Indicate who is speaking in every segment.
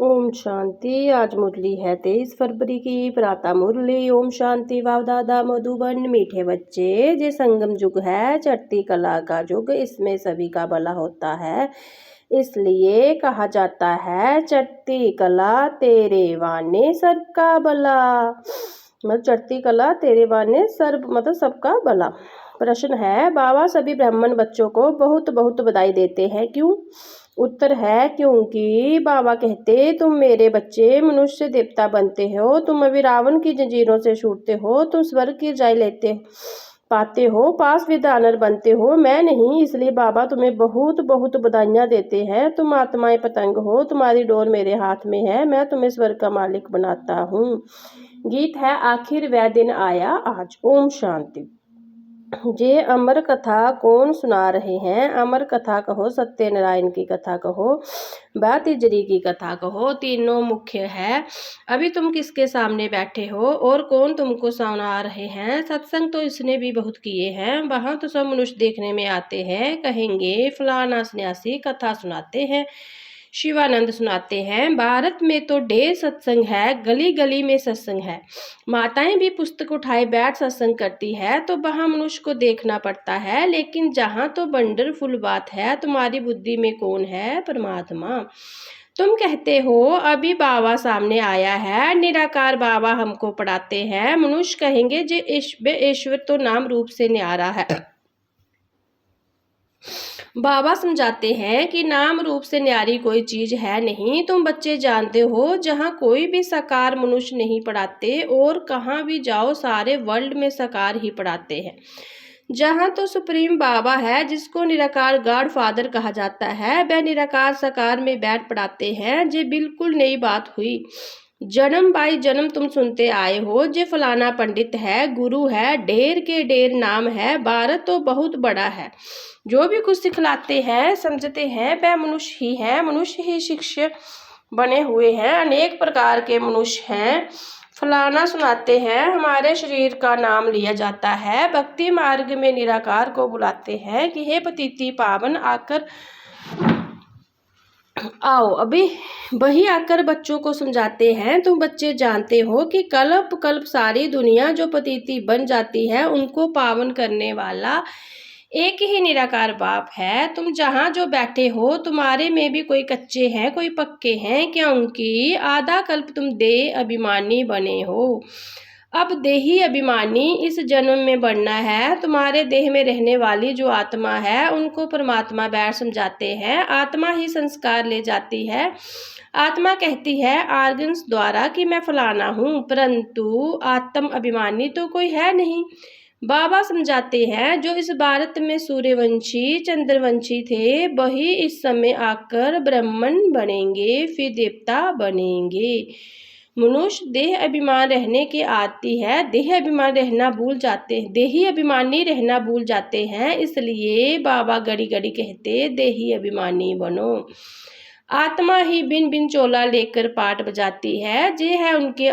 Speaker 1: ओम शांति। आज मुरली है 23 फरवरी की। प्रातः मुरली। ओम शांति। वाव दादा मधुबन। मीठे बच्चे, जे संगम युग है, चढ़ती कला का युग, इसमें सभी का भला होता है। इसलिए कहा जाता है, चढ़ती कला तेरे वाने सबका भला। मतलब चढ़ती कला तेरे वाने सर्व मतलब सबका भला। प्रश्न है, बाबा सभी ब्राह्मण बच्चों को बहुत बहुत बधाई देते हैं, क्यों? उत्तर है, क्योंकि बाबा कहते, तुम मेरे बच्चे मनुष्य देवता बनते हो, तुम अभी रावण की जंजीरों से छूटते हो, तुम स्वर्ग की राय लेते पाते हो, पास विदानर बनते हो, मैं नहीं। इसलिए बाबा तुम्हें बहुत बहुत बधाइयाँ देते हैं। तुम आत्माएं पतंग हो, तुम्हारी डोर मेरे हाथ में है, मैं तुम्हें स्वर्ग का मालिक बनाता हूँ। गीत है, आखिर वह दिन आया आज। ओम शांति। जे अमर कथा कौन सुना रहे हैं? अमर कथा कहो, सत्यनारायण की कथा कहो, बातिजरी की कथा कहो, तीनों मुख्य है। अभी तुम किसके सामने बैठे हो और कौन तुमको सुना रहे हैं? सत्संग तो इसने भी बहुत किए हैं, वहाँ तो सब मनुष्य देखने में आते हैं, कहेंगे फलाना सन्यासी कथा सुनाते हैं, शिवानंद सुनाते हैं। भारत में तो ढेर सत्संग है, गली गली में सत्संग है। माताएं भी पुस्तक उठाए बैठ सत्संग करती है, तो वहाँ मनुष्य को देखना पड़ता है। लेकिन जहाँ तो वंडरफुल बात है, तुम्हारी बुद्धि में कौन है? परमात्मा। तुम कहते हो अभी बाबा सामने आया है, निराकार बाबा हमको पढ़ाते हैं। मनुष्य कहेंगे, जे ईश्वर तो नाम रूप से न्यारा है। बाबा समझाते हैं कि नाम रूप से न्यारी कोई चीज है नहीं। तुम बच्चे जानते हो, जहाँ कोई भी साकार मनुष्य नहीं पढ़ाते, और कहाँ भी जाओ सारे वर्ल्ड में साकार ही पढ़ाते हैं। जहाँ तो सुप्रीम बाबा है, जिसको निराकार गॉड फादर कहा जाता है, वह निराकार साकार में बैठ पढ़ाते हैं। जे बिल्कुल नई बात हुई। जन्म बाई जन्म तुम सुनते आए हो, जे फलाना पंडित है, गुरु है, ढेर के ढेर नाम है। भारत तो बहुत बड़ा है, जो भी कुछ सिखलाते हैं समझते हैं वह मनुष्य ही है। मनुष्य ही शिक्षक बने हुए हैं, अनेक प्रकार के मनुष्य हैं। फलाना सुनाते हैं, हमारे शरीर का नाम लिया जाता है। भक्ति मार्ग में निराकार को बुलाते हैं कि हे पतिति पावन, आकर आओ। अभी वही आकर बच्चों को समझाते हैं। तुम बच्चे जानते हो कि कल्प कल्प सारी दुनिया जो पतिति बन जाती है, उनको पावन करने वाला एक ही निराकार बाप है। तुम जहाँ जो बैठे हो, तुम्हारे में भी कोई कच्चे हैं, कोई पक्के हैं, क्योंकि आधा कल्प तुम देह अभिमानी बने हो। अब देही अभिमानी इस जन्म में बढ़ना है। तुम्हारे देह में रहने वाली जो आत्मा है, उनको परमात्मा बैठ समझाते हैं। आत्मा ही संस्कार ले जाती है। आत्मा कहती है आर्गन्स द्वारा कि मैं फलाना हूँ, परंतु आत्म अभिमानी तो कोई है नहीं। बाबा समझाते हैं, जो इस भारत में सूर्यवंशी चंद्रवंशी थे, वही इस समय आकर ब्राह्मण बनेंगे, फिर देवता बनेंगे। मनुष्य देह अभिमान रहने की आती है, देह अभिमान रहना भूल जाते हैं, देही अभिमानी रहना भूल जाते हैं। इसलिए बाबा घड़ी घड़ी कहते, देही अभिमानी बनो। आत्मा ही बिन बिन चोला लेकर पाट बजाती है, जे है उनके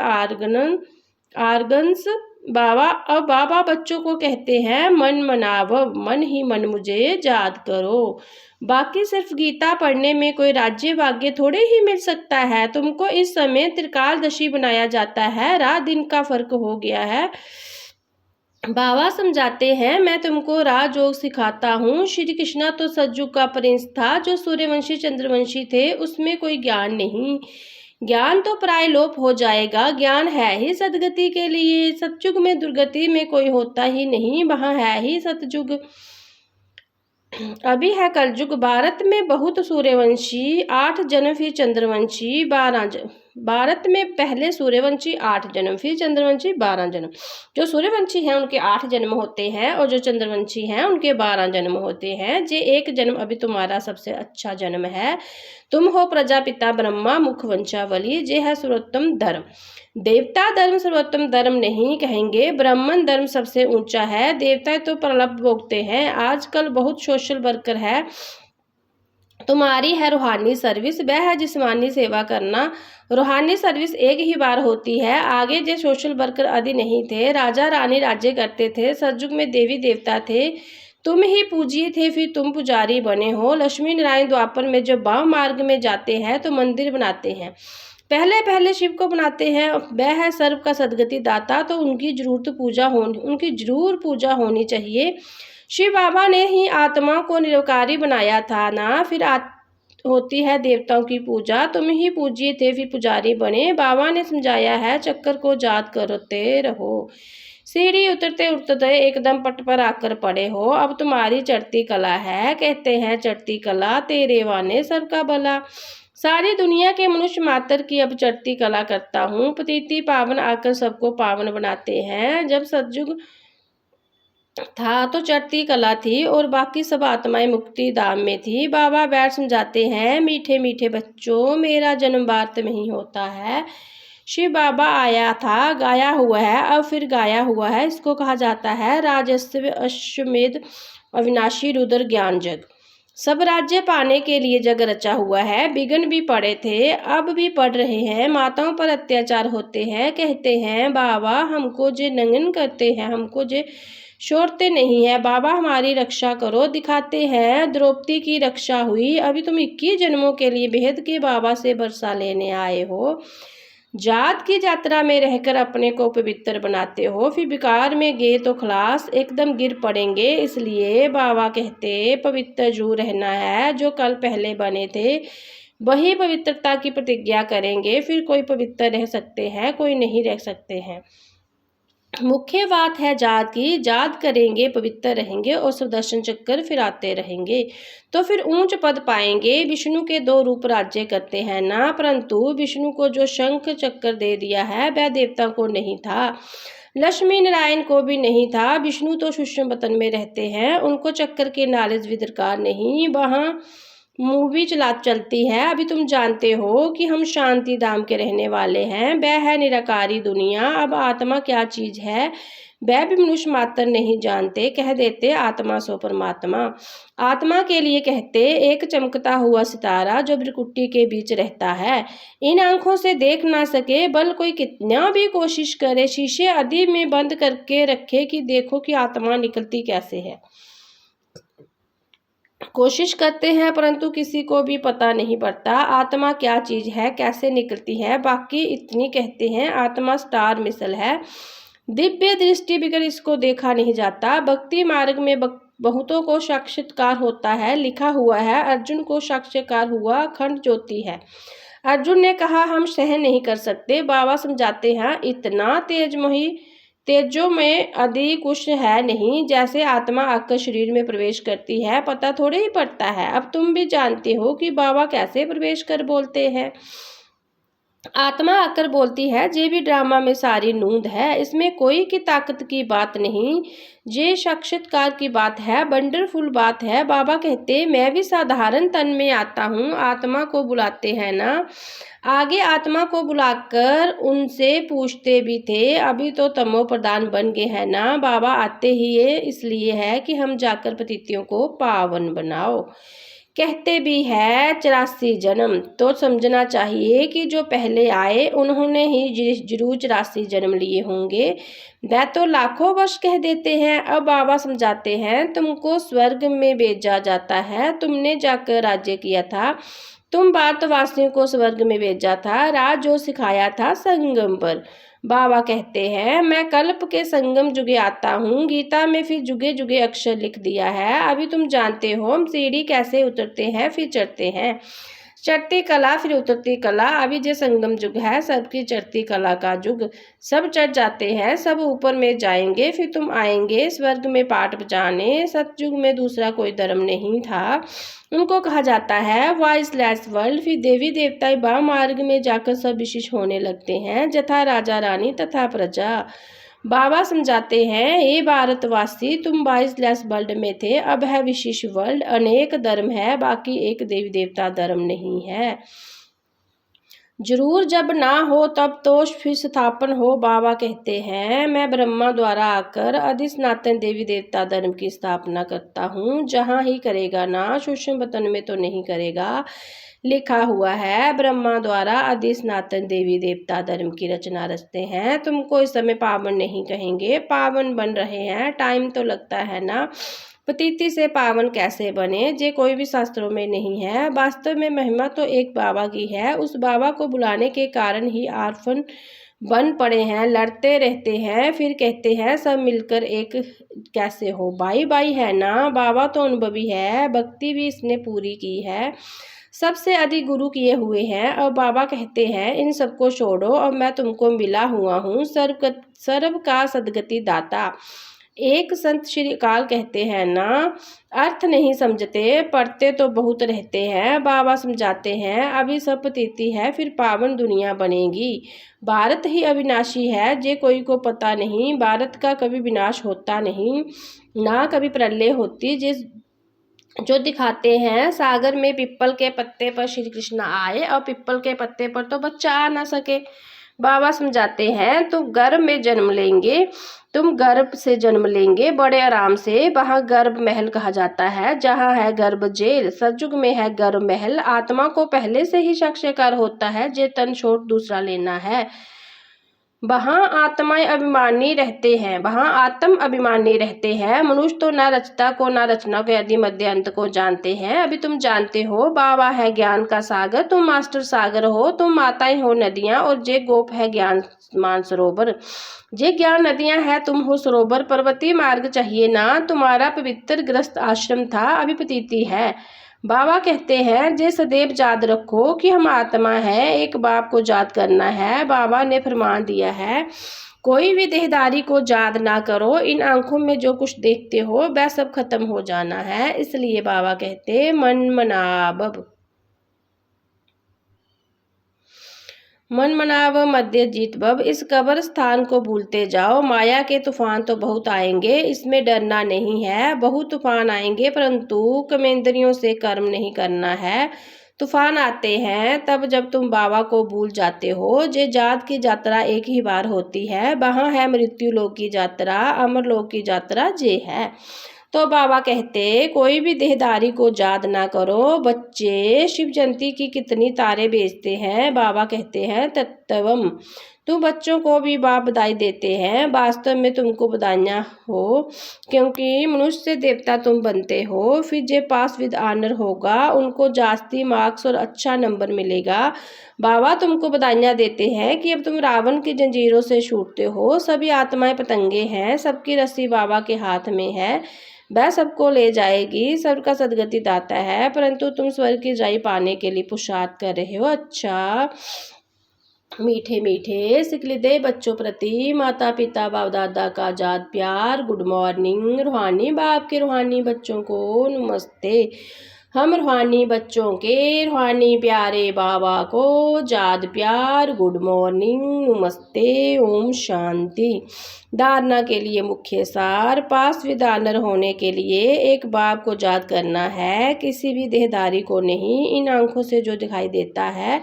Speaker 1: आर्गन्स। बाबा बच्चों को कहते हैं, मन मनाव, मन ही मन मुझे याद करो। बाकी सिर्फ गीता पढ़ने में कोई राज्य भाग्य थोड़े ही मिल सकता है। तुमको इस समय त्रिकालदशी बनाया जाता है, रात दिन का फर्क हो गया है। बाबा समझाते हैं, मैं तुमको राजयोग सिखाता हूँ। श्री कृष्णा तो सतयुग का प्रिंस था, जो सूर्यवंशी चंद्रवंशी थे उसमें कोई ज्ञान नहीं। ज्ञान तो प्राय लोप हो जाएगा, ज्ञान है ही सदगति के लिए। सतयुग में दुर्गति में कोई होता ही नहीं, वहाँ है ही सतयुग। अभी है कलयुग। भारत में बहुत सूर्यवंशी 8 जन्म, फिर चंद्रवंशी 12 जन्म। भारत में पहले सूर्यवंशी 8 जन्म, फिर चंद्रवंशी 12 जन्म। जो सूर्यवंशी हैं उनके 8 जन्म होते हैं, और जो चंद्रवंशी हैं उनके 12 जन्म होते हैं। जे एक जन्म अभी तुम्हारा सबसे अच्छा जन्म है। तुम हो प्रजापिता ब्रह्मा, मुख वंशावली, जे है सर्वोत्तम धर्म। देवता धर्म सर्वोत्तम धर्म नहीं कहेंगे, ब्राह्मण धर्म सबसे ऊंचा है। देवता तो प्रलब्ध भोगते हैं। आजकल बहुत सोशल वर्कर है। तुम्हारी है रूहानी सर्विस, वह है जिस्मानी सेवा करना। रूहानी सर्विस एक ही बार होती है। आगे जो सोशल वर्कर आदि नहीं थे, राजा रानी राज्य करते थे। सतयुग में देवी देवता थे, तुम ही पूजिए थे फिर तुम पुजारी बने हो। लक्ष्मी नारायण द्वापर में जब वाम मार्ग में जाते हैं तो मंदिर बनाते हैं, पहले पहले शिव को बनाते हैं, वह है सर्व का सदगति दाता, तो उनकी जरूर पूजा होनी चाहिए। शिव बाबा ने ही आत्मा को निरवकारी बनाया था ना, फिर होती है देवताओं की पूजा। तुम ही पूजिए थे फिर पुजारी बने, बाबा ने समझाया है चक्कर को याद करते रहो। सीढ़ी उतरते उतरते एकदम पट पर आकर पड़े हो, अब तुम्हारी चढ़ती कला है, कहते हैं चढ़ती कला तेरे वाने सबका भला। सारी दुनिया के मनुष्य मात्र की अब चढ़ती कला करता हूँ, पतिति पावन आकर सबको पावन बनाते हैं। जब सतयुग था तो चढ़ती कला थी और बाकी सब आत्माएं मुक्ति धाम में थी। बाबा बैठ समझाते हैं मीठे मीठे बच्चों, मेरा जन्म भारत में ही होता है। शिव बाबा आया था, गाया हुआ है, अब फिर गाया हुआ है, इसको कहा जाता है राजस्व अश्वमेध अविनाशी रुद्र ज्ञान जग। सब राज्य पाने के लिए जग रचा हुआ है, बिघन भी पड़े थे अब भी पड़ रहे हैं, माताओं पर अत्याचार होते हैं, कहते हैं बाबा हमको जे नंगन करते हैं, हमको जे छोड़ते नहीं है, बाबा हमारी रक्षा करो। दिखाते हैं द्रौपदी की रक्षा हुई, अभी तुम 21 जन्मों के लिए बेहद के बाबा से वर्षा लेने आए हो। जात की यात्रा में रहकर अपने को पवित्र बनाते हो, फिर विकार में गए तो खलास एकदम गिर पड़ेंगे। इसलिए बाबा कहते पवित्र जू रहना है, जो कल पहले बने थे वही पवित्रता की प्रतिज्ञा करेंगे, फिर कोई पवित्र रह सकते हैं कोई नहीं रह सकते हैं। मुख्य बात है जात की, जात करेंगे पवित्र रहेंगे और सुदर्शन चक्कर फिर आते रहेंगे तो फिर ऊंच पद पाएंगे। विष्णु के 2 रूप राज्य करते हैं ना, परंतु विष्णु को जो शंख चक्कर दे दिया है वह देवता को नहीं था, लक्ष्मी नारायण को भी नहीं था। विष्णु तो सूक्ष्म वतन में रहते हैं, उनको चक्कर की नॉलेज भी दरकार नहीं, वहाँ मूवी चलती है। अभी तुम जानते हो कि हम शांति धाम के रहने वाले हैं, वह है निराकारी दुनिया। अब आत्मा क्या चीज है वह भी मनुष्य मात्र नहीं जानते, कह देते आत्मा सो परमात्मा। आत्मा के लिए कहते एक चमकता हुआ सितारा जो भ्रकुटी के बीच रहता है, इन आंखों से देख ना सके, बल कोई कितना भी कोशिश करे शीशे आदि में बंद करके रखे कि देखो कि आत्मा निकलती कैसे है। कोशिश करते हैं परंतु किसी को भी पता नहीं पड़ता आत्मा क्या चीज है कैसे निकलती है। बाकी इतनी कहते हैं आत्मा स्टार मिसल है, दिव्य दृष्टि बिगर इसको देखा नहीं जाता। भक्ति मार्ग में बहुतों को साक्षात्कार होता है, लिखा हुआ है अर्जुन को साक्षात्कार हुआ, अखंड ज्योति है। अर्जुन ने कहा हम सहन नहीं कर सकते, बाबा समझाते हैं इतना तेजो में अधिक कुछ है नहीं, जैसे आत्मा आकर शरीर में प्रवेश करती है पता थोड़े ही पड़ता है। अब तुम भी जानते हो कि बाबा कैसे प्रवेश कर बोलते हैं। आत्मा आकर बोलती है जे भी ड्रामा में सारी नूंद है, इसमें कोई की ताकत की बात नहीं, ये साक्षात्कार की बात है, वंडरफुल बात है। बाबा कहते मैं भी साधारण तन में आता हूँ, आत्मा को बुलाते हैं ना, आगे आत्मा को बुलाकर उनसे पूछते भी थे, अभी तो तमो प्रधान बन गए हैं ना। बाबा आते ही ये इसलिए है कि हम जाकर पतितियों को पावन बनाओ, कहते भी है 84 जन्म, तो समझना चाहिए कि जो पहले आए उन्होंने ही जरूर 84 जन्म लिए होंगे, वह तो लाखों वर्ष कह देते हैं। अब बाबा समझाते हैं तुमको स्वर्ग में भेजा जाता है, तुमने जाकर राज्य किया था, तुम भारतवासियों को स्वर्ग में भेजा था, राज जो सिखाया था संगम पर। बाबा कहते हैं मैं कल्प के संगम जुगे आता हूँ, गीता में फिर जुगे जुगे अक्षर लिख दिया है। अभी तुम जानते हो हम सीढ़ी कैसे उतरते हैं फिर चढ़ते हैं, चढ़ती कला फिर उतरती कला। अभी जो संगम युग है सबकी चढ़ती कला का युग, सब चढ़ जाते हैं सब ऊपर में जाएंगे, फिर तुम आएंगे स्वर्ग में पाठ बजाने। सतयुग में दूसरा कोई धर्म नहीं था, उनको कहा जाता है वॉइसलेस वर्ल्ड। फिर देवी देवता बा मार्ग में जाकर सब विशेष होने लगते हैं, जथा राजा रानी तथा प्रजा। बाबा समझाते हैं ये भारतवासी तुम वॉइसलेस वर्ल्ड में थे, अब है विशेष वर्ल्ड, अनेक धर्म है बाकी एक देवी देवता धर्म नहीं है। जरूर जब ना हो तब तो फिर स्थापन हो। बाबा कहते हैं मैं ब्रह्मा द्वारा आकर आदि सनातन देवी देवता धर्म की स्थापना करता हूँ, जहाँ ही करेगा ना, सूक्ष्म वतन में तो नहीं करेगा। लिखा हुआ है ब्रह्मा द्वारा आदि सनातन देवी देवता धर्म की रचना रचते हैं। तुमको इस समय पावन नहीं कहेंगे, पावन बन रहे हैं, टाइम तो लगता है ना, पतिति से पावन कैसे बने, जे कोई भी शास्त्रों में नहीं है। वास्तव में महिमा तो एक बाबा की है। उस बाबा को बुलाने के कारण ही आर्फन बन पड़े हैं, लड़ते रहते हैं, फिर कहते हैं सब मिलकर एक कैसे हो। भाई भाई है ना, बाबा तो अनुभवी है, भक्ति भी इसने पूरी की है, सबसे अधिक गुरु किए हुए हैं। और बाबा कहते हैं इन सबको छोड़ो, अब मैं तुमको मिला हुआ हूँ सर्व का सदगति दाता। एक संत श्री अकाल कहते हैं ना, अर्थ नहीं समझते, पढ़ते तो बहुत रहते हैं। बाबा समझाते हैं अभी सब पतिति है, फिर पावन दुनिया बनेगी। भारत ही अविनाशी है, जे कोई को पता नहीं। भारत का कभी विनाश होता नहीं, ना कभी प्रलय होती। जिस जो दिखाते हैं सागर में पिप्पल के पत्ते पर श्री कृष्ण आए और पिप्पल के पत्ते पर तो बच्चा आ ना सके। बाबा समझाते हैं तुम गर्भ में जन्म लेंगे, तुम गर्भ से जन्म लेंगे बड़े आराम से। वहाँ गर्भ महल कहा जाता है, जहाँ है गर्भ जेल। सतयुग में है गर्भ महल। आत्मा को पहले से ही साक्षात्कार होता है, जे तन छोड़ दूसरा लेना है। वहाँ आत्माएं अभिमानी रहते हैं, वहाँ आत्म अभिमानी रहते हैं। मनुष्य तो ना रचता को ना रचना को आदि मध्य अंत को जानते हैं। अभी तुम जानते हो बाबा है ज्ञान का सागर, तुम मास्टर सागर हो। तुम माताएं हो नदियाँ और जे गोप है ज्ञान मानसरोवर। जे ज्ञान नदियाँ है, तुम हो सरोवर। पर्वतीय मार्ग चाहिए ना, तुम्हारा पवित्र ग्रस्त आश्रम था, अभी पतिति है। बाबा कहते हैं जे सदैव याद रखो कि हम आत्मा है, एक बाप को याद करना है। बाबा ने फरमान दिया है कोई भी देहदारी को याद ना करो। इन आंखों में जो कुछ देखते हो वह सब खत्म हो जाना है। इसलिए बाबा कहते मन मनाव मध्य जीत बब। इस कब्र स्थान को भूलते जाओ। माया के तूफान तो बहुत आएंगे, इसमें डरना नहीं है। बहुत तूफान आएंगे, परंतु कर्मेंद्रियों से कर्म नहीं करना है। तूफान आते हैं तब जब तुम बाबा को भूल जाते हो। जे जात की यात्रा एक ही बार होती है, वहाँ है मृत्यु लोक की यात्रा, अमर लोक की यात्रा जे है। तो बाबा कहते कोई भी देहदारी को याद ना करो। बच्चे शिव जयंती की कितनी तारे बेचते हैं। बाबा कहते हैं तत्वम, तुम बच्चों को भी बाप बधाई देते हैं। वास्तव में तुमको बधाइयाँ हो, क्योंकि मनुष्य से देवता तुम बनते हो। फिर जे पास विद आनर होगा उनको जास्ती मार्क्स और अच्छा नंबर मिलेगा। बाबा तुमको बधाइयाँ देते हैं कि अब तुम रावण की जंजीरों से छूटते हो। सभी आत्माएं पतंगे हैं, सबकी रस्सी बाबा के हाथ में है, वह सबको ले जाएगी। सबका सदगति दाता है, परंतु तुम स्वर्ग की राई पाने के लिए पुरुषार्थ कर रहे हो। अच्छा मीठे मीठे सिकलिदे बच्चों प्रति माता पिता बाप दादा का जात प्यार। गुड मॉर्निंग रूहानी बाप के रूहानी बच्चों को नमस्ते। हम रूहानी बच्चों के रूहानी प्यारे बाबा को जाद प्यार। गुड मॉर्निंग नमस्ते ओम शांति। धारणा के लिए मुख्य सार। पास विदानर होने के लिए एक बाप को याद करना है, किसी भी देहदारी को नहीं। इन आंखों से जो दिखाई देता है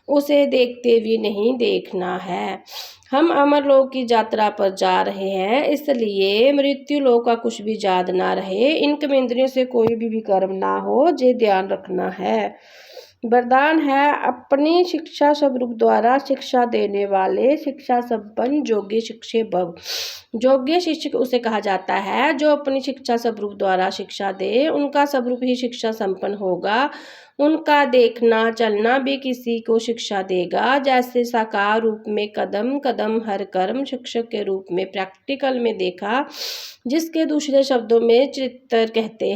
Speaker 1: उसे देखते भी नहीं देखना है। हम अमर लोक की यात्रा पर जा रहे हैं, इसलिए मृत्यु लोक का कुछ भी याद ना रहे। इन कर्मेंद्रियों से कोई भी कर्म ना हो, जे ध्यान रखना है। वरदान है अपनी शिक्षा स्वरूप द्वारा शिक्षा देने वाले शिक्षा संपन्न योग्य शिक्षे भव। योग्य शिक्षक उसे कहा जाता है जो अपनी शिक्षा स्वरूप द्वारा शिक्षा दे। उनका स्वरूप ही शिक्षा संपन्न होगा। उनका देखना चलना भी किसी को शिक्षा देगा। जैसे साकार रूप में कदम कदम हर कर्म, शिक्षक के रूप में प्रैक्टिकल में देखा, जिसके दूसरे शब्दों में चित्र कहते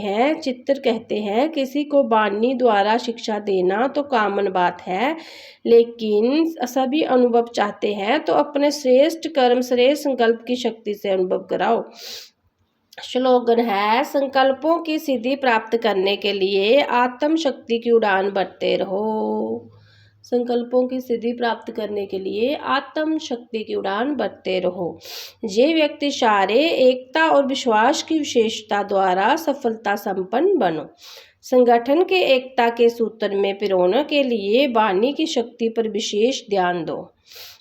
Speaker 1: हैं। किसी को वाणी द्वारा शिक्षा देना तो कॉमन बात है, लेकिन सभी अनुभव चाहते हैं तो अपने श्रेष्ठ कर्म श्रेष्ठ संकल्प की शक्ति से अनुभव कराओ। स्लोगन है संकल्पों की सिद्धि प्राप्त करने के लिए आत्म शक्ति की उड़ान भरते रहो। संकल्पों की सिद्धि प्राप्त करने के लिए आत्म शक्ति की उड़ान भरते रहो। ये व्यक्ति सारे एकता और विश्वास की विशेषता द्वारा सफलता संपन्न बनो। संगठन के एकता के सूत्र में पिरोने के लिए वाणी की शक्ति पर विशेष ध्यान दो।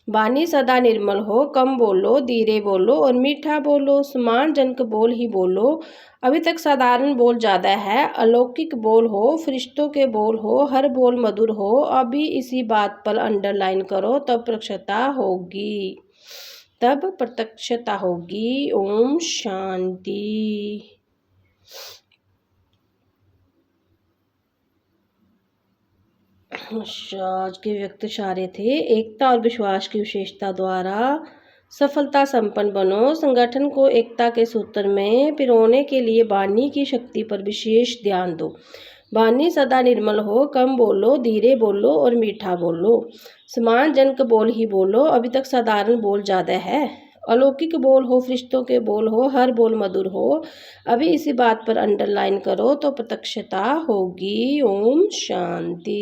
Speaker 1: वाणी सदा निर्मल हो, कम बोलो, धीरे बोलो और मीठा बोलो। सम्मानजनक बोल ही बोलो। अभी तक साधारण बोल ज़्यादा है। अलौकिक बोल हो, फरिश्तों के बोल हो, हर बोल मधुर हो। अभी इसी बात पर अंडरलाइन करो, तब प्रत्यक्षता होगी। ओम शांति। अच्छा, आज के व्यक्त इशारे थे। एकता और विश्वास की विशेषता द्वारा सफलता संपन्न बनो। संगठन को एकता के सूत्र में पिरोने के लिए वाणी की शक्ति पर विशेष ध्यान दो। वाणी सदा निर्मल हो, कम बोलो, धीरे बोलो और मीठा बोलो। सम्मानजनक बोल ही बोलो, अभी तक साधारण बोल ज़्यादा है। अलौकिक बोल हो, फरिश्तों के बोल हो, हर बोल मधुर हो। अभी इसी बात पर अंडरलाइन करो तो प्रत्यक्षता होगी। ओम शांति।